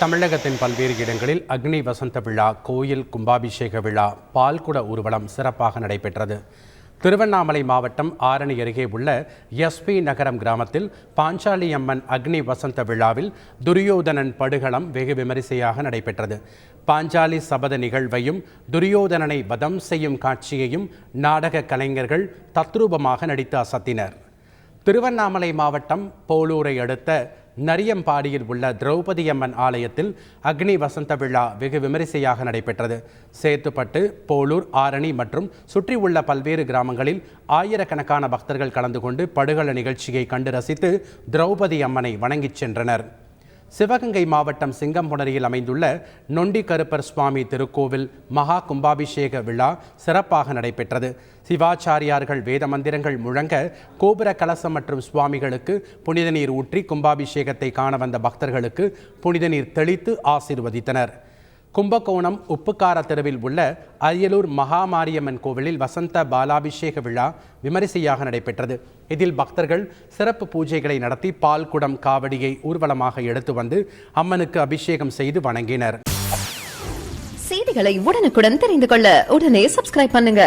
தமிழகத்தின் பல்வேறு இடங்களில் அக்னி வசந்த விழா, கோயில் கும்பாபிஷேக விழா, பால்குட ஊர்வலம் சிறப்பாக நடைபெற்றது. திருவண்ணாமலை மாவட்டம் ஆரணி அருகே உள்ள எஸ்பி நகரம் கிராமத்தில் பாஞ்சாலி அம்மன் அக்னி வசந்த விழாவில் துரியோதனன் படுகளம் வெகு விமரிசையாக நடைபெற்றது. பாஞ்சாலி சபத நிகழ்வையும் துரியோதனனை வதம் செய்யும் காட்சியையும் நாடக கலைஞர்கள் தத்ரூபமாக நடித்து அசத்தினர். திருவண்ணாமலை மாவட்டம் போலூரை அடுத்த நரியம்பாடியில் உள்ள திரௌபதி அம்மன் ஆலயத்தில் அக்னி வசந்த விழா வெகு விமரிசையாக நடைபெற்றது. சேத்துப்பட்டு, போலூர், ஆரணி மற்றும் சுற்றியுள்ள பல்வேறு கிராமங்களில் ஆயிரக்கணக்கான பக்தர்கள் கலந்து கொண்டு படுகள நிகழ்ச்சியை கண்டு ரசித்து திரௌபதி அம்மனை வணங்கிச் சென்றனர். சிவகங்கை மாவட்டம் சிங்கம்புணரியில் அமைந்துள்ள நொண்டி கருப்பர் சுவாமி திருக்கோவில் மகா கும்பாபிஷேக விழா சிறப்பாக நடைபெற்றது. சிவாச்சாரியார்கள் வேத மந்திரங்கள் முழங்க கோபுர கலசம் மற்றும் சுவாமிகளுக்கு புனித நீர் ஊற்றி கும்பாபிஷேகத்தை காண வந்த பக்தர்களுக்கு புனித நீர் தெளித்து ஆசீர்வதித்தனர். கும்பகோணம் உப்புக்கார தெருவில் உள்ள அரியலூர் மகாமாரியம்மன் கோவிலில் வசந்த பாலாபிஷேக விழா விமரிசையாக நடைபெற்றது. இதில் பக்தர்கள் சிறப்பு பூஜைகளை நடத்தி பால் குடம் காவடியை ஊர்வலமாக எடுத்து வந்து அம்மனுக்கு அபிஷேகம் செய்து வணங்கினர். செய்திகளை உடனுக்குடன் தெரிந்து கொள்ள உடனே சப்ஸ்கிரைப் பண்ணுங்க.